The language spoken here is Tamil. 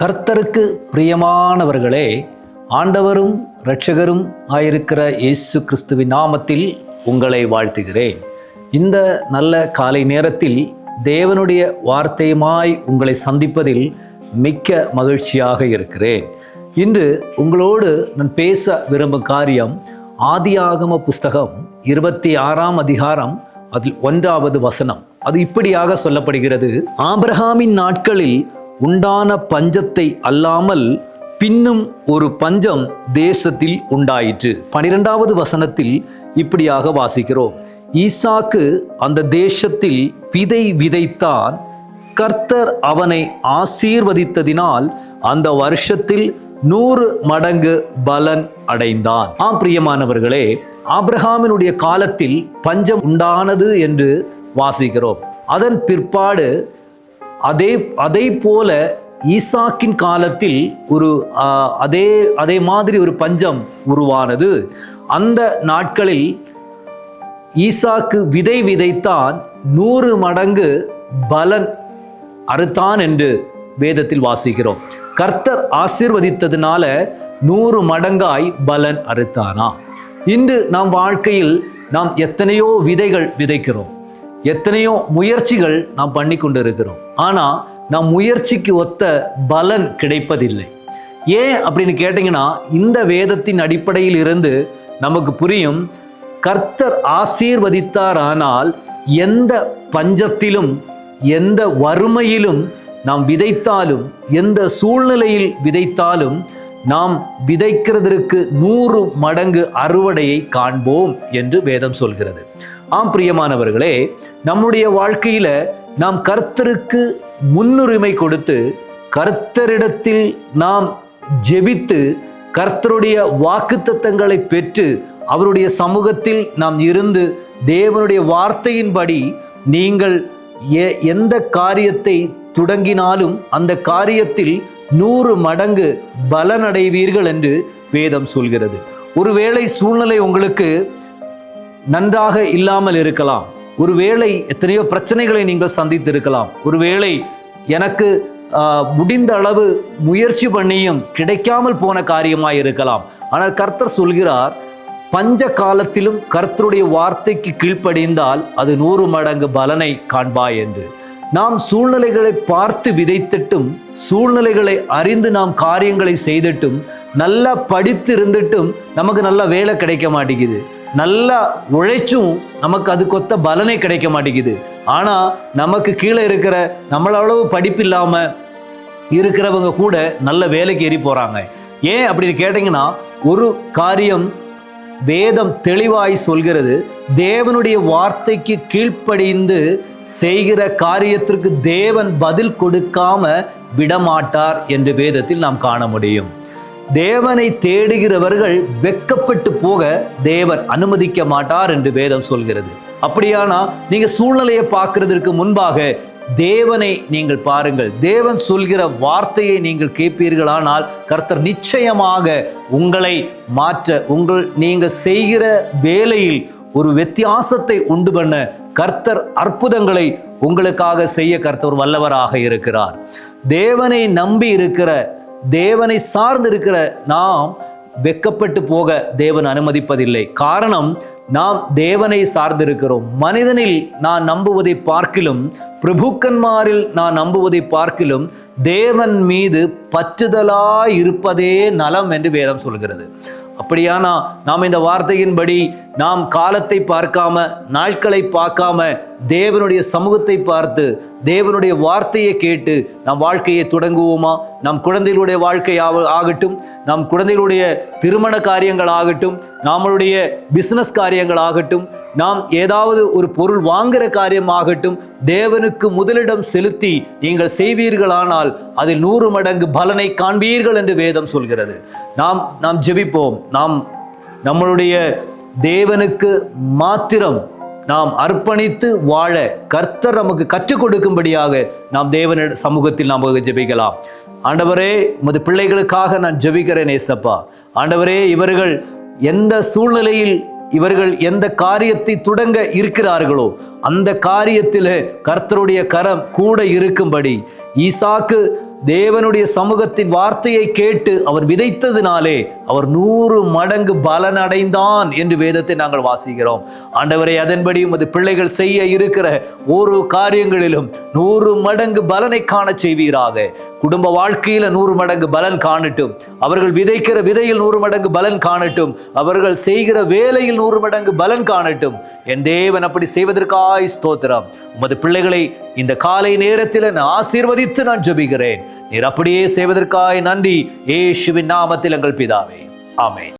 கர்த்தருக்கு பிரியமானவர்களே, ஆண்டவரும் இரட்சகரும் ஆயிருக்கிற இயேசு கிறிஸ்துவின் நாமத்தில் உங்களை வாழ்த்துகிறேன். இந்த நல்ல காலை நேரத்தில் தேவனுடைய வார்த்தையுமாய் உங்களை சந்திப்பதில் மிக்க மகிழ்ச்சியாக இருக்கிறேன். இன்று உங்களோடு நான் பேச விரும்பும் காரியம் ஆதியாகம புஸ்தகம் 26ஆம் அதிகாரம், அதில் 1வது வசனம். அது இப்படியாக சொல்லப்படுகிறது: ஆபிரகாமின் நாட்களில் உண்டான பஞ்சத்தை அல்லாமல் பின்னும் ஒரு பஞ்சம் தேசத்தில் உண்டாயிற்று. 12வது வசனத்தில் இப்படியாக வாசிக்கிறோம்: ஈசாக்கு அந்த தேசத்தில் விதை விதைத்தான், கர்த்தர் அவனை ஆசீர்வதித்ததினால் அந்த வருஷத்தில் 100 மடங்கு பலன் அடைந்தான். பிரியமானவர்களே, ஆபிரகாமினுடைய காலத்தில் பஞ்சம் உண்டானது என்று வாசிக்கிறோம். அதன் பிற்பாடு அதே போல ஈசாக்கின் காலத்தில் அதே மாதிரி ஒரு பஞ்சம் உருவானது. அந்த நாட்களில் ஈசாக்கு விதை விதைத்தான், 100 மடங்கு பலன் அறுத்தான் என்று வேதத்தில் வாசிக்கிறோம். கர்த்தர் ஆசீர்வதித்ததுனால 100 மடங்காய் பலன் அறுத்தானா. இன்று நாம் வாழ்க்கையில் நாம் எத்தனையோ விதைகள் விதைக்கிறோம், எத்தனையோ முயற்சிகள் நாம் பண்ணி கொண்டு இருக்கிறோம். ஆனால் நம் முயற்சிக்கு ஒத்த பலன் கிடைப்பதில்லை. ஏன் அப்படின்னு கேட்டிங்கன்னா, இந்த வேதத்தின் அடிப்படையில் இருந்து நமக்கு புரியும், கர்த்தர் ஆசீர்வதித்தார். ஆனால் எந்த பஞ்சத்திலும் எந்த வறுமையிலும் நாம் விதைத்தாலும், எந்த சூழ்நிலையில் விதைத்தாலும் நாம் விதைக்கிறதற்கு 100 மடங்கு அறுவடையை காண்போம் என்று வேதம் சொல்கிறது. பிரியமானவர்களே, நம்முடைய வாழ்க்கையில நாம் கர்த்தருக்கு முன்னுரிமை கொடுத்து, கர்த்தரிடத்தில் நாம் ஜெபித்து, கர்த்தருடைய வாக்குத்தத்தங்களை பெற்று, அவருடைய சமூகத்தில் நாம் இருந்து, தேவனுடைய வார்த்தையின்படி நீங்கள் எந்த காரியத்தை தொடங்கினாலும் அந்த காரியத்தில் 100 மடங்கு பலனடைவீர்கள் என்று வேதம் சொல்கிறது. ஒருவேளை சூழ்நிலை உங்களுக்கு நன்றாக இல்லாமல் இருக்கலாம். ஒருவேளை எத்தனையோ பிரச்சனைகளை நீங்கள் சந்தித்திருக்கலாம். ஒருவேளை எனக்கு முடிந்த அளவு முயற்சி பண்ணியும் கிடைக்காமல் போன காரியமாய் இருக்கலாம். ஆனால் கர்த்தர் சொல்கிறார், பஞ்ச காலத்திலும் கர்த்தருடைய வார்த்தைக்கு கீழ்ப்படிந்தால் அது 100 மடங்கு பலனை காண்பாய் என்று. நாம் சூழ்நிலைகளை பார்த்து விதைத்திட்டும், சூழ்நிலைகளை அறிந்து நாம் காரியங்களை செய்துட்டும், நல்லா படித்து இருந்துட்டும் நமக்கு நல்ல வேலை கிடைக்க மாட்டேங்குது, நல்லா உழைச்சும் நமக்கு அதுக்கொத்த பலனை கிடைக்க மாட்டேங்குது. ஆனால் நமக்கு கீழே இருக்கிற நம்மளளவு படிப்பு இல்லாமல் இருக்கிறவங்க கூட நல்ல வேலைக்கு ஏறி போகிறாங்க. ஏன் அப்படின்னு கேட்டிங்கன்னா, ஒரு காரியம் வேதம் தெளிவாய் சொல்கிறது, தேவனுடைய வார்த்தைக்கு கீழ்ப்படிந்து செய்கிற காரியத்திற்கு தேவன் பதில் கொடுக்காம விடமாட்டார் என்று வேதத்தில் நாம் காண முடியும். தேவனை தேடுகிறவர்கள் வெட்கப்பட்டு போக தேவன் அனுமதிக்க மாட்டார் என்று வேதம் சொல்கிறது. அப்படியானா நீங்க சூழ்நிலையை பார்க்கிறதற்கு முன்பாக தேவனை நீங்கள் பாருங்கள். தேவன் சொல்கிற வார்த்தையை நீங்கள் கேட்பீர்களானால் கர்த்தர் நிச்சயமாக உங்களை மாற்ற, நீங்கள் செய்கிற வேலையில் ஒரு வித்தியாசத்தை உண்டு பண்ண கர்த்தர் அற்புதங்களை உங்களுக்காக செய்ய கர்த்தர் வல்லவராக இருக்கிறார். தேவனை நம்பி இருக்கிற, தேவனை சார்ந்து இருக்கிற நாம் வெட்கப்பட்டு போக தேவன் அனுமதிப்பதில்லை. காரணம், நாம் தேவனை சார்ந்திருக்கிறோம். மனிதனில் நான் நம்புவதை பார்க்கிலும், பிரபுக்கன்மாரில் நான் நம்புவதை பார்க்கிலும் தேவன் மீது பற்றுதலாய் இருப்பதே நலம் என்று வேதம் சொல்கிறது. அப்படியானா நாம் இந்த வார்த்தையின்படி நாம் காலத்தை பார்க்காம, நாட்களை பார்க்காம, தேவனுடைய சமூகத்தை பார்த்து, தேவனுடைய வார்த்தையை கேட்டு நம் வாழ்க்கையை தொடங்குவோமா? நம் குழந்தைகளுடைய வாழ்க்கை ஆகட்டும், நம் குழந்தைகளுடைய திருமண காரியங்கள் ஆகட்டும், நம்மளுடைய பிசினஸ் காரியங்கள் ஆகட்டும், நாம் ஏதாவது ஒரு பொருள் வாங்குகிற காரியம் ஆகட்டும், தேவனுக்கு முதலிடம் செலுத்தி நீங்கள் செய்வீர்களானால் அதில் 100 மடங்கு பலனை காண்பீர்கள் என்று வேதம் சொல்கிறது. நாம் ஜெபிப்போம். நம்மளுடைய தேவனுக்கு மாத்திரம் நாம் அர்ப்பணித்து வாழ கர்த்தர் நமக்கு கற்றுக் கொடுக்கும்படியாக நாம் தேவன் சமூகத்தில் நாம் ஜெபிக்கலாம். ஆண்டவரே, உமது பிள்ளைகளுக்காக நான் ஜெபிக்கிறேன் ஏசப்பா. ஆண்டவரே, இவர்கள் எந்த சூழ்நிலையில் இவர்கள் எந்த காரியத்தை தொடங்க இருக்கிறார்களோ அந்த காரியத்தில் கர்த்தருடைய கரம் கூட இருக்கும்படி, ஈசாக்கு தேவனுடைய சமூகத்தின் வார்த்தையை கேட்டு அவர் விதைத்ததினாலே அவர் 100 மடங்கு பலன் அடைந்தான் என்று வேதத்தை நாங்கள் வாசிக்கிறோம். ஆண்டவரை, அதன்படி உமது பிள்ளைகள் செய்ய இருக்கிற ஒரு காரியங்களிலும் 100 மடங்கு பலனை காண செய்வீராக. குடும்ப வாழ்க்கையில 100 மடங்கு பலன் காணட்டும். அவர்கள் விதைக்கிற விதையில் 100 மடங்கு பலன் காணட்டும். அவர்கள் செய்கிற வேலையில் 100 மடங்கு பலன் காணட்டும். என் தேவன் அப்படி செய்வதற்காய் ஸ்தோத்திரம். உமது பிள்ளைகளை இந்த காலை நேரத்தில் நான் ஆசீர்வதித்து நான் ஜெபிக்கிறேன். நீர் அப்படியே செய்வதற்காய் நன்றி. இயேசுவின் நாமத்தில் எங்கள் பிதாவே, ஆமென்.